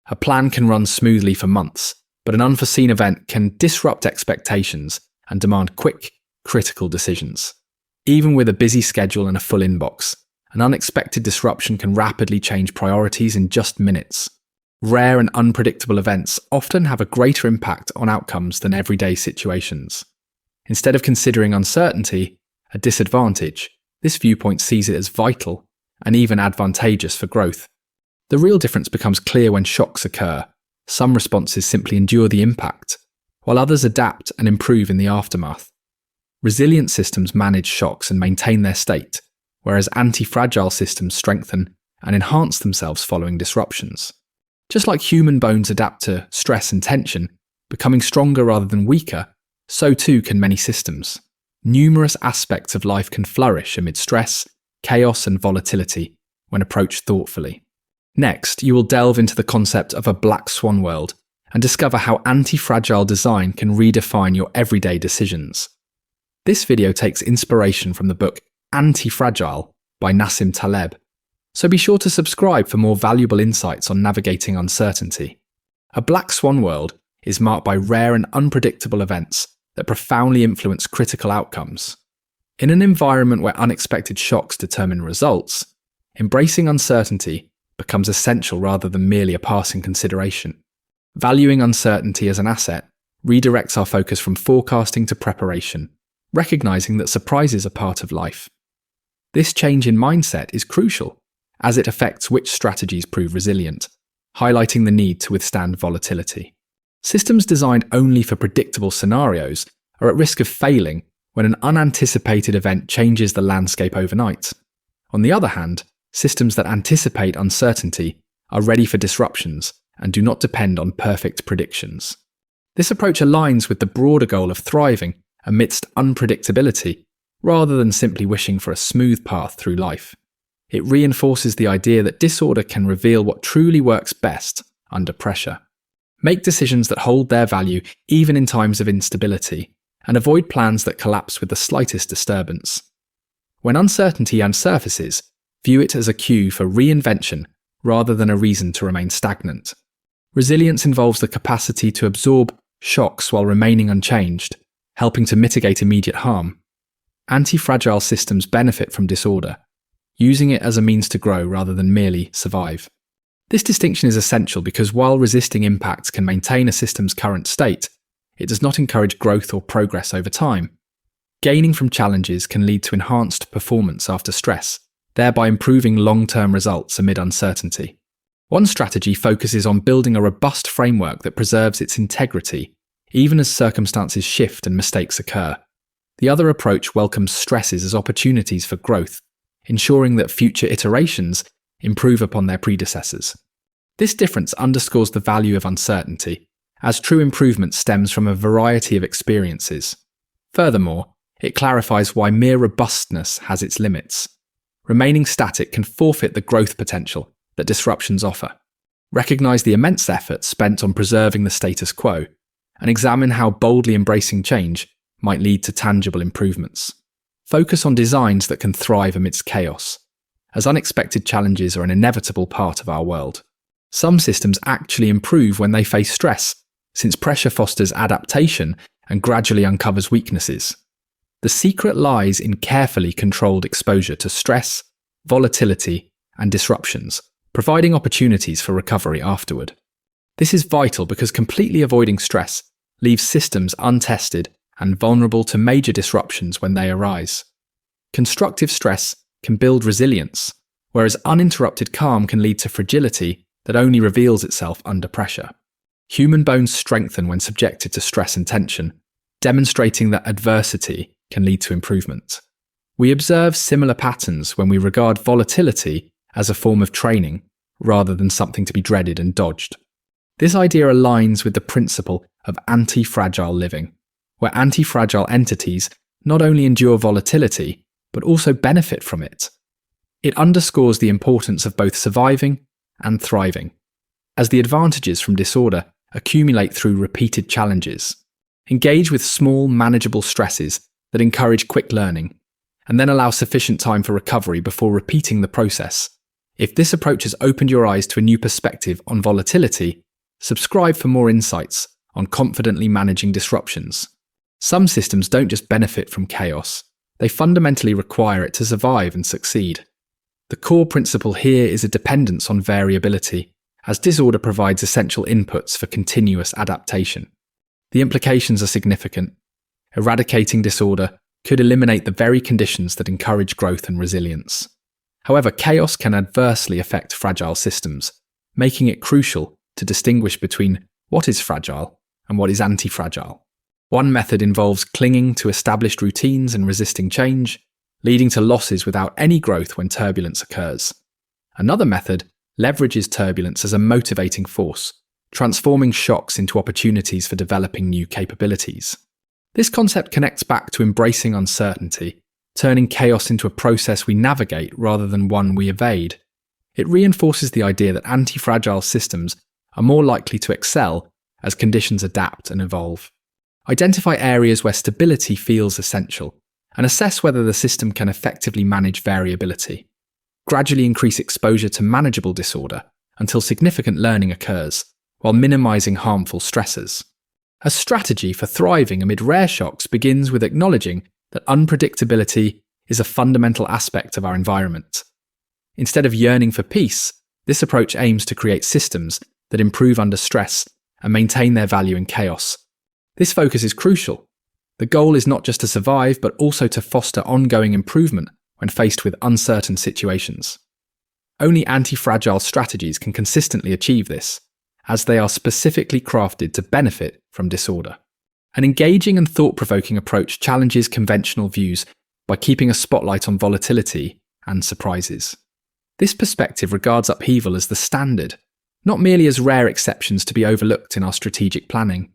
A plan can run smoothly for months, but an unforeseen event can disrupt expectations and demand quick, critical decisions. Even with a busy schedule and a full inbox, an unexpected disruption can rapidly change priorities in just minutes. Rare and unpredictable events often have a greater impact on outcomes than everyday situations. Instead of considering uncertainty a disadvantage, this viewpoint sees it as vital and even advantageous for growth. The real difference becomes clear when shocks occur. Some responses simply endure the impact, while others adapt and improve in the aftermath. Resilient systems manage shocks and maintain their state, whereas antifragile systems strengthen and enhance themselves following disruptions. Just like human bones adapt to stress and tension, becoming stronger rather than weaker, so too can many systems. Numerous aspects of life can flourish amid stress, chaos, and volatility when approached thoughtfully. Next, you will delve into the concept of a black swan world and discover how anti-fragile design can redefine your everyday decisions. This video takes inspiration from the book Antifragile by Nassim Taleb, so be sure to subscribe for more valuable insights on navigating uncertainty. A black swan world is marked by rare and unpredictable events that profoundly influence critical outcomes. In an environment where unexpected shocks determine results, embracing uncertainty becomes essential rather than merely a passing consideration. Valuing uncertainty as an asset redirects our focus from forecasting to preparation, recognizing that surprises are part of life. This change in mindset is crucial, as it affects which strategies prove resilient, highlighting the need to withstand volatility. Systems designed only for predictable scenarios are at risk of failing when an unanticipated event changes the landscape overnight. On the other hand, systems that anticipate uncertainty are ready for disruptions and do not depend on perfect predictions. This approach aligns with the broader goal of thriving amidst unpredictability, rather than simply wishing for a smooth path through life. It reinforces the idea that disorder can reveal what truly works best under pressure. Make decisions that hold their value even in times of instability, and avoid plans that collapse with the slightest disturbance. When uncertainty surfaces, view it as a cue for reinvention rather than a reason to remain stagnant. Resilience involves the capacity to absorb shocks while remaining unchanged, helping to mitigate immediate harm. Anti-fragile systems benefit from disorder, using it as a means to grow rather than merely survive. This distinction is essential because while resisting impacts can maintain a system's current state, it does not encourage growth or progress over time. Gaining from challenges can lead to enhanced performance after stress, thereby improving long-term results amid uncertainty. One strategy focuses on building a robust framework that preserves its integrity, even as circumstances shift and mistakes occur. The other approach welcomes stresses as opportunities for growth, ensuring that future iterations improve upon their predecessors. This difference underscores the value of uncertainty, as true improvement stems from a variety of experiences. Furthermore, it clarifies why mere robustness has its limits. Remaining static can forfeit the growth potential that disruptions offer. Recognize the immense effort spent on preserving the status quo, and examine how boldly embracing change might lead to tangible improvements. Focus on designs that can thrive amidst chaos, as unexpected challenges are an inevitable part of our world. Some systems actually improve when they face stress, since pressure fosters adaptation and gradually uncovers weaknesses. The secret lies in carefully controlled exposure to stress, volatility, and disruptions, providing opportunities for recovery afterward. This is vital because completely avoiding stress leaves systems untested and vulnerable to major disruptions when they arise. Constructive stress can build resilience, whereas uninterrupted calm can lead to fragility that only reveals itself under pressure. Human bones strengthen when subjected to stress and tension, demonstrating that adversity can lead to improvement. We observe similar patterns when we regard volatility as a form of training, rather than something to be dreaded and dodged. This idea aligns with the principle of anti-fragile living, where anti-fragile entities not only endure volatility, but also benefit from it. It underscores the importance of both surviving and thriving, as the advantages from disorder accumulate through repeated challenges. Engage with small, manageable stresses that encourage quick learning, and then allow sufficient time for recovery before repeating the process. If this approach has opened your eyes to a new perspective on volatility, subscribe for more insights on confidently managing disruptions. Some systems don't just benefit from chaos, they fundamentally require it to survive and succeed. The core principle here is a dependence on variability, as disorder provides essential inputs for continuous adaptation. The implications are significant. Eradicating disorder could eliminate the very conditions that encourage growth and resilience. However, chaos can adversely affect fragile systems, making it crucial to distinguish between what is fragile and what is antifragile. One method involves clinging to established routines and resisting change, leading to losses without any growth when turbulence occurs. Another method leverages turbulence as a motivating force, transforming shocks into opportunities for developing new capabilities. This concept connects back to embracing uncertainty, turning chaos into a process we navigate rather than one we evade. It reinforces the idea that antifragile systems are more likely to excel as conditions adapt and evolve. Identify areas where stability feels essential, and assess whether the system can effectively manage variability. Gradually increase exposure to manageable disorder until significant learning occurs, while minimizing harmful stressors. A strategy for thriving amid rare shocks begins with acknowledging that unpredictability is a fundamental aspect of our environment. Instead of yearning for peace, this approach aims to create systems that improve under stress and maintain their value in chaos. This focus is crucial. The goal is not just to survive, but also to foster ongoing improvement when faced with uncertain situations. Only anti-fragile strategies can consistently achieve this, as they are specifically crafted to benefit from disorder. An engaging and thought-provoking approach challenges conventional views by keeping a spotlight on volatility and surprises. This perspective regards upheaval as the standard, not merely as rare exceptions to be overlooked in our strategic planning.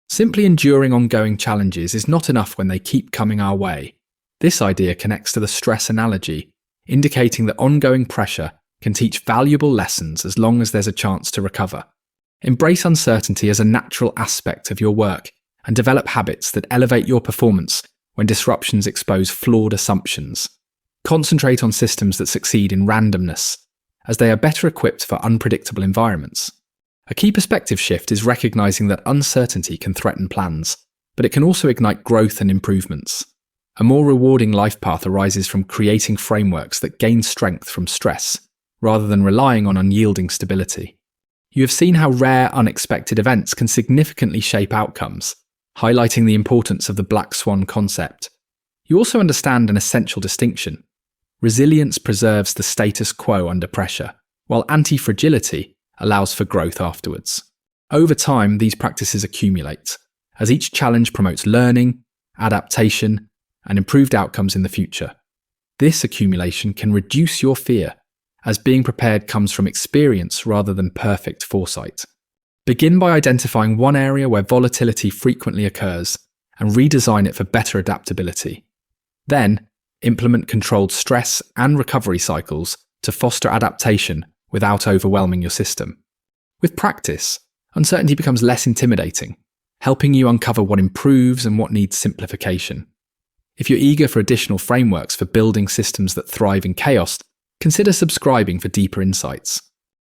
Simply enduring ongoing challenges is not enough when they keep coming our way. This idea connects to the stress analogy, indicating that ongoing pressure can teach valuable lessons as long as there's a chance to recover. Embrace uncertainty as a natural aspect of your work and develop habits that elevate your performance when disruptions expose flawed assumptions. Concentrate on systems that succeed in randomness, as they are better equipped for unpredictable environments. A key perspective shift is recognizing that uncertainty can threaten plans, but it can also ignite growth and improvements. A more rewarding life path arises from creating frameworks that gain strength from stress, rather than relying on unyielding stability. You have seen how rare, unexpected events can significantly shape outcomes, highlighting the importance of the black swan concept. You also understand an essential distinction. Resilience preserves the status quo under pressure, while antifragility allows for growth afterwards. Over time, these practices accumulate, as each challenge promotes learning, adaptation, and improved outcomes in the future. This accumulation can reduce your fear, as being prepared comes from experience rather than perfect foresight. Begin by identifying one area where volatility frequently occurs and redesign it for better adaptability. Then, implement controlled stress and recovery cycles to foster adaptation without overwhelming your system. With practice, uncertainty becomes less intimidating, helping you uncover what improves and what needs simplification. If you're eager for additional frameworks for building systems that thrive in chaos, consider subscribing for deeper insights.